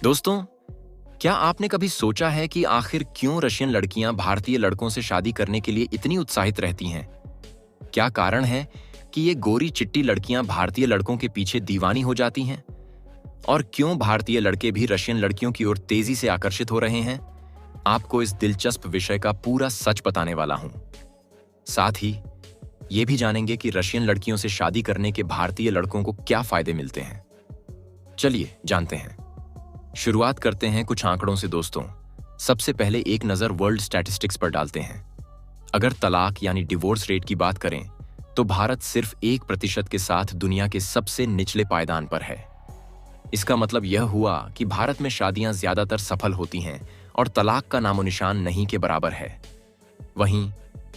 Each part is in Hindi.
दोस्तों, क्या आपने कभी सोचा है कि आखिर क्यों रशियन लड़कियां भारतीय लड़कों से शादी करने के लिए इतनी उत्साहित रहती हैं? क्या कारण है कि ये गोरी चिट्टी लड़कियां भारतीय लड़कों के पीछे दीवानी हो जाती हैं? और क्यों भारतीय लड़के भी रशियन लड़कियों की ओर तेजी से आकर्षित हो रहे हैं? आपको इस दिलचस्प विषय का पूरा सच बताने वाला हूं। साथ ही ये भी जानेंगे कि रशियन लड़कियों से शादी करने के भारतीय लड़कों को क्या फायदे मिलते हैं। चलिए जानते हैं। शुरुआत करते हैं कुछ आंकड़ों से दोस्तों। सबसे पहले एक नजर वर्ल्ड स्टैटिस्टिक्स पर डालते हैं। अगर तलाक यानी डिवोर्स रेट की बात करें तो भारत सिर्फ 1% के साथ दुनिया के सबसे निचले पायदान पर है। इसका मतलब यह हुआ कि भारत में शादियां ज्यादातर सफल होती हैं और तलाक का नामोनिशान नहीं के बराबर है। वहीं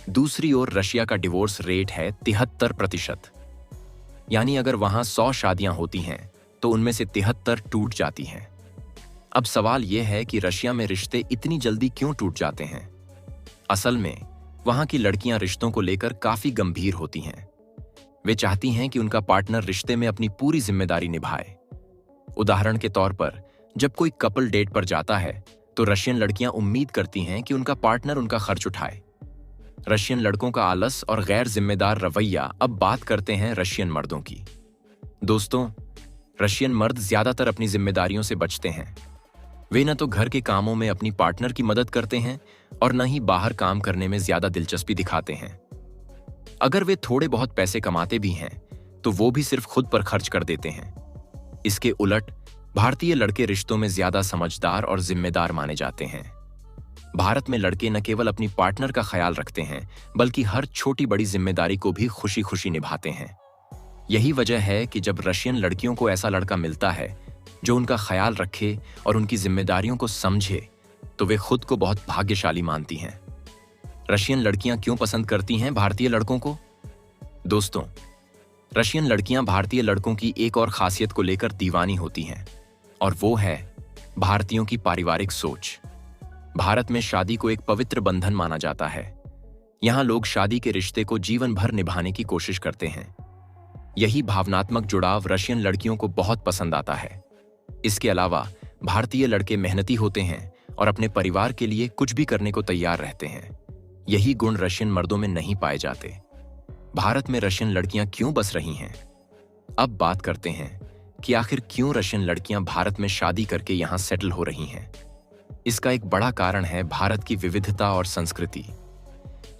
दूसरी ओर रशिया का डिवोर्स रेट है 73%। यानी अगर वहां 100 शादियां होती हैं तो उनमें से 73 टूट जाती हैं। अब सवाल यह है कि रशिया में रिश्ते इतनी जल्दी क्यों टूट जाते हैं? असल में वहां की लड़कियां रिश्तों को लेकर काफी गंभीर होती हैं। वे चाहती हैं कि उनका पार्टनर रिश्ते में अपनी पूरी जिम्मेदारी निभाए। उदाहरण के तौर पर जब कोई कपल डेट पर जाता है तो रशियन लड़कियां उम्मीद करती हैं कि उनका पार्टनर उनका खर्च उठाए। रशियन लड़कों का आलस और गैर जिम्मेदार रवैया। अब बात करते हैं रशियन मर्दों की। दोस्तों, रशियन मर्द ज्यादातर अपनी जिम्मेदारियों से बचते हैं। वे न तो घर के कामों में अपनी पार्टनर की मदद करते हैं और न ही बाहर काम करने में ज्यादा दिलचस्पी दिखाते हैं। अगर वे थोड़े बहुत पैसे कमाते भी हैं तो वो भी सिर्फ खुद पर खर्च कर देते हैं। इसके उलट भारतीय लड़के रिश्तों में ज्यादा समझदार और जिम्मेदार माने जाते हैं। भारत में लड़के न केवल अपनी पार्टनर का ख्याल रखते हैं बल्कि हर छोटी बड़ी जिम्मेदारी को भी खुशी खुशी निभाते हैं। यही वजह है कि जब रशियन लड़कियों को ऐसा लड़का मिलता है जो उनका ख्याल रखे और उनकी जिम्मेदारियों को समझे तो वे खुद को बहुत भाग्यशाली मानती हैं। रशियन लड़कियां क्यों पसंद करती हैं भारतीय लड़कों को? दोस्तों, रशियन लड़कियां भारतीय लड़कों की एक और खासियत को लेकर दीवानी होती हैं और वो है भारतीयों की पारिवारिक सोच। भारत में शादी को एक पवित्र बंधन माना जाता है। यहां लोग शादी के रिश्ते को जीवन भर निभाने की कोशिश करते हैं। यही भावनात्मक जुड़ाव रशियन लड़कियों को बहुत पसंद आता है। इसके अलावा भारतीय लड़के मेहनती होते हैं और अपने परिवार के लिए कुछ भी करने को तैयार रहते हैं। यही गुण रशियन मर्दों में नहीं पाए जाते। भारत में रशियन लड़कियां क्यों बस रही हैं? अब बात करते हैं कि आखिर क्यों रशियन लड़कियां भारत में शादी करके यहां सेटल हो रही हैं। इसका एक बड़ा कारण है भारत की विविधता और संस्कृति।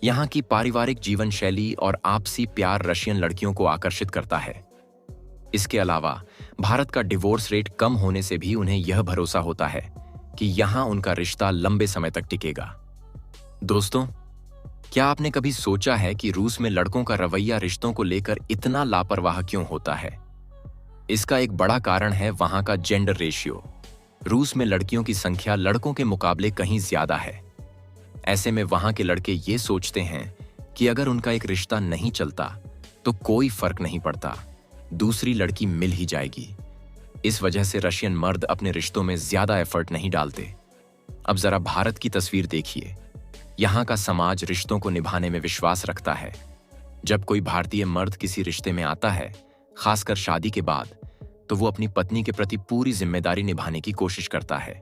यहाँ की पारिवारिक जीवन शैली और आपसी प्यार रशियन लड़कियों को आकर्षित करता है। इसके अलावा भारत का डिवोर्स रेट कम होने से भी उन्हें यह भरोसा होता है कि यहाँ उनका रिश्ता लंबे समय तक टिकेगा। दोस्तों, क्या आपने कभी सोचा है कि रूस में लड़कों का रवैया रिश्तों को लेकर इतना लापरवाह क्यों होता है? इसका एक बड़ा कारण है वहां का जेंडर रेशियो। रूस में लड़कियों की संख्या लड़कों के मुकाबले कहीं ज्यादा है। ऐसे में वहां के लड़के ये सोचते हैं कि अगर उनका एक रिश्ता नहीं चलता तो कोई फर्क नहीं पड़ता, दूसरी लड़की मिल ही जाएगी। इस वजह से रशियन मर्द अपने रिश्तों में ज्यादा एफर्ट नहीं डालते। अब जरा भारत की तस्वीर देखिए। यहाँ का समाज रिश्तों को निभाने में विश्वास रखता है। जब कोई भारतीय मर्द किसी रिश्ते में आता है, खासकर शादी के बाद, तो वो अपनी पत्नी के प्रति पूरी जिम्मेदारी निभाने की कोशिश करता है।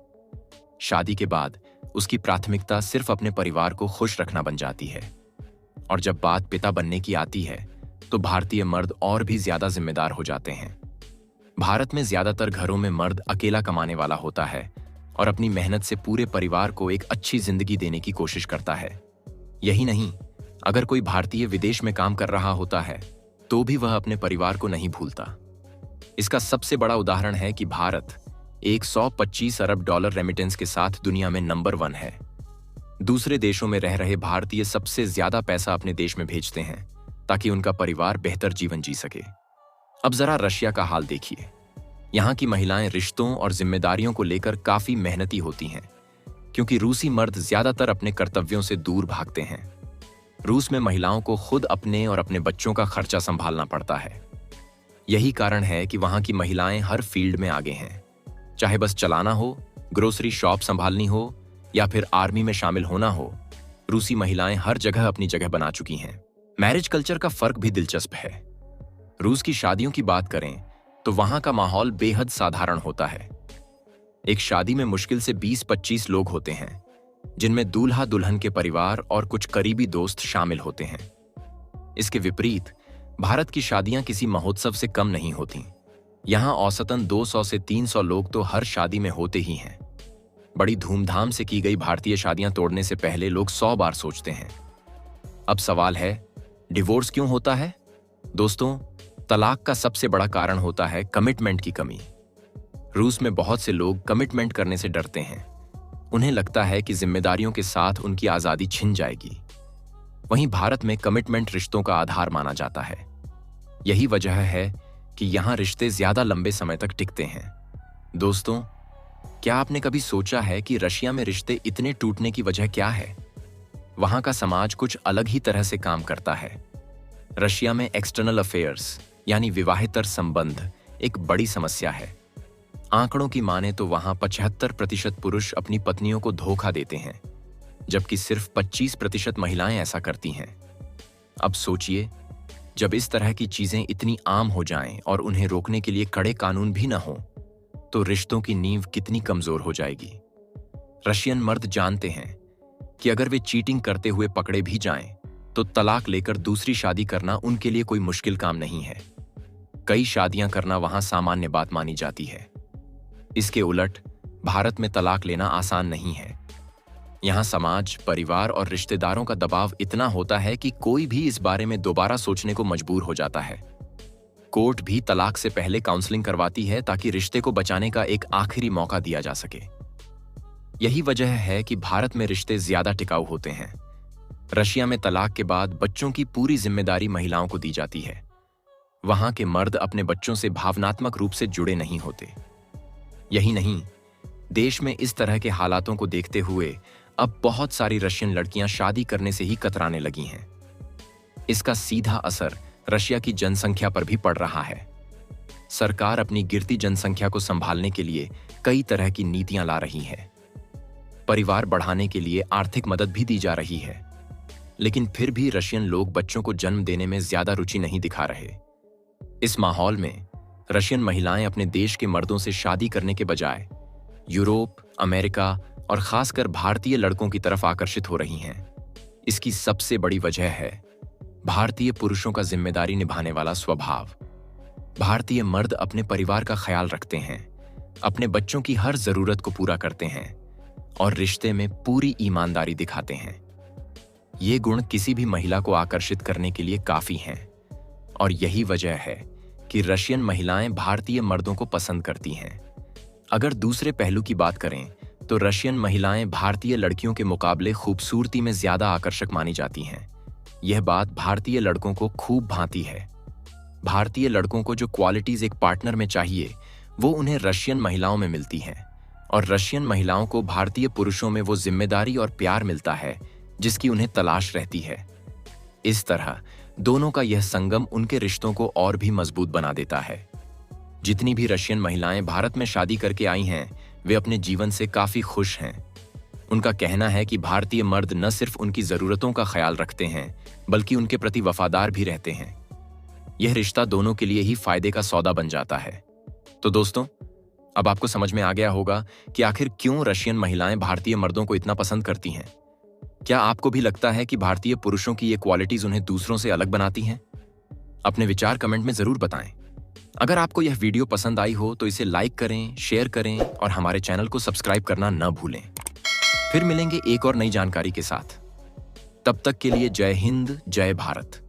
शादी के बाद उसकी प्राथमिकता सिर्फ अपने परिवार को खुश रखना बन जाती है। और जब बात पिता बनने की आती है तो भारतीय मर्द और भी ज्यादा जिम्मेदार हो जाते हैं। भारत में ज्यादातर घरों में मर्द अकेला कमाने वाला होता है और अपनी मेहनत से पूरे परिवार को एक अच्छी जिंदगी देने की कोशिश करता है। यही नहीं, अगर कोई भारतीय विदेश में काम कर रहा होता है तो भी वह अपने परिवार को नहीं भूलता। इसका सबसे बड़ा उदाहरण है कि भारत $125 अरब रेमिटेंस के साथ दुनिया में नंबर 1 है। दूसरे देशों में रह रहे भारतीय सबसे ज्यादा पैसा अपने देश में भेजते हैं ताकि उनका परिवार बेहतर जीवन जी सके। अब जरा रशिया का हाल देखिए। यहाँ की महिलाएं रिश्तों और जिम्मेदारियों को लेकर काफी मेहनती होती हैं, क्योंकि रूसी मर्द ज्यादातर अपने कर्तव्यों से दूर भागते हैं। रूस में महिलाओं को खुद अपने और अपने बच्चों का खर्चा संभालना पड़ता है। यही कारण है कि वहां की महिलाएं हर फील्ड में आगे हैं। चाहे बस चलाना हो, ग्रोसरी शॉप संभालनी हो या फिर आर्मी में शामिल होना हो, रूसी महिलाएं हर जगह अपनी जगह बना चुकी हैं। मैरिज कल्चर का फर्क भी दिलचस्प है। रूस की शादियों की बात करें तो वहां का माहौल बेहद साधारण होता है। एक शादी में मुश्किल से 20-25 लोग होते हैं, जिनमें दूल्हा दुल्हन के परिवार और कुछ करीबी दोस्त शामिल होते हैं। इसके विपरीत भारत की शादियां किसी महोत्सव से कम नहीं होती। यहां औसतन 200 से 300 लोग तो हर शादी में होते ही हैं। बड़ी धूमधाम से की गई भारतीय शादियां तोड़ने से पहले लोग 100 बार सोचते हैं। अब सवाल है, डिवोर्स क्यों होता है? दोस्तों, तलाक का सबसे बड़ा कारण होता है कमिटमेंट की कमी। रूस में बहुत से लोग कमिटमेंट करने से डरते हैं। उन्हें लगता है कि जिम्मेदारियों के साथ उनकी आजादी छिन जाएगी। वहीं भारत में कमिटमेंट रिश्तों का आधार माना जाता है। यही वजह है कि यहां रिश्ते ज्यादा लंबे समय तक टिकते हैं। दोस्तों, क्या आपने कभी सोचा है कि रशिया में रिश्ते इतने टूटने की वजह क्या है? वहां का समाज कुछ अलग ही तरह से काम करता है। रशिया में एक्सटर्नल अफेयर्स यानी विवाहेतर संबंध एक बड़ी समस्या है। आंकड़ों की माने तो वहां 75% पुरुष अपनी पत्नियों को धोखा देते हैं, जबकि सिर्फ 25% महिलाएं ऐसा करती हैं। अब सोचिए, जब इस तरह की चीजें इतनी आम हो जाएं और उन्हें रोकने के लिए कड़े कानून भी न हो, तो रिश्तों की नींव कितनी कमजोर हो जाएगी। रशियन मर्द जानते हैं कि अगर वे चीटिंग करते हुए पकड़े भी जाएं, तो तलाक लेकर दूसरी शादी करना उनके लिए कोई मुश्किल काम नहीं है। कई शादियां करना वहां सामान्य बात मानी जाती है। इसके उलट भारत में तलाक लेना आसान नहीं है। यहां समाज, परिवार और रिश्तेदारों का दबाव इतना होता है कि कोई भी इस बारे में दोबारा सोचने को मजबूर हो जाता है। कोर्ट भी तलाक से पहले काउंसलिंग करवाती है ताकि रिश्ते को बचाने का एक आखिरी मौका दिया जा सके। यही वजह है कि भारत में रिश्ते ज्यादा टिकाऊ होते हैं। रशिया में तलाक के बाद बच्चों की पूरी जिम्मेदारी महिलाओं को दी जाती है। वहां के मर्द अपने बच्चों से भावनात्मक रूप से जुड़े नहीं होते। यही नहीं, देश में इस तरह के हालातों को देखते हुए अब बहुत सारी रशियन लड़कियां शादी करने से ही कतराने लगी हैं। इसका सीधा असर रशिया की जनसंख्या पर भी पड़ रहा है। सरकार अपनी गिरती जनसंख्या को संभालने के लिए कई तरह की नीतियां ला रही है। परिवार बढ़ाने के लिए आर्थिक मदद भी दी जा रही है, लेकिन फिर भी रशियन लोग बच्चों को जन्म देने में ज्यादा रुचि नहीं दिखा रहे। इस माहौल में रशियन महिलाएं अपने देश के मर्दों से शादी करने के बजाय यूरोप, अमेरिका और खासकर भारतीय लड़कों की तरफ आकर्षित हो रही हैं। इसकी सबसे बड़ी वजह है भारतीय पुरुषों का जिम्मेदारी निभाने वाला स्वभाव। भारतीय मर्द अपने परिवार का ख्याल रखते हैं, अपने बच्चों की हर जरूरत को पूरा करते हैं और रिश्ते में पूरी ईमानदारी दिखाते हैं। ये गुण किसी भी महिला को आकर्षित करने के लिए काफी हैं और यही वजह है कि रशियन महिलाएं भारतीय मर्दों को पसंद करती हैं। अगर दूसरे पहलू की बात करें तो रशियन महिलाएं भारतीय लड़कियों के मुकाबले खूबसूरती में ज्यादा आकर्षक मानी जाती हैं। यह बात भारतीय लड़कों को खूब भाती है। भारतीय लड़कों को जो क्वालिटीज एक पार्टनर में चाहिए, वो उन्हें रशियन महिलाओं में मिलती हैं और रशियन महिलाओं को भारतीय पुरुषों में वो जिम्मेदारी और प्यार मिलता है जिसकी उन्हें तलाश रहती है। इस तरह दोनों का यह संगम उनके रिश्तों को और भी मजबूत बना देता है। जितनी भी रशियन महिलाएं भारत में शादी करके आई हैं, वे अपने जीवन से काफी खुश हैं। उनका कहना है कि भारतीय मर्द न सिर्फ उनकी जरूरतों का ख्याल रखते हैं, बल्कि उनके प्रति वफादार भी रहते हैं। यह रिश्ता दोनों के लिए ही फायदे का सौदा बन जाता है। तो दोस्तों, अब आपको समझ में आ गया होगा कि आखिर क्यों रशियन महिलाएं भारतीय मर्दों को इतना पसंद करती हैं। क्या आपको भी लगता है कि भारतीय पुरुषों की ये क्वालिटीज उन्हें दूसरों से अलग बनाती हैं? अपने विचार कमेंट में जरूर बताएं। अगर आपको यह वीडियो पसंद आई हो तो इसे लाइक करें, शेयर करें और हमारे चैनल को सब्सक्राइब करना न भूलें। फिर मिलेंगे एक और नई जानकारी के साथ। तब तक के लिए जय हिंद, जय भारत।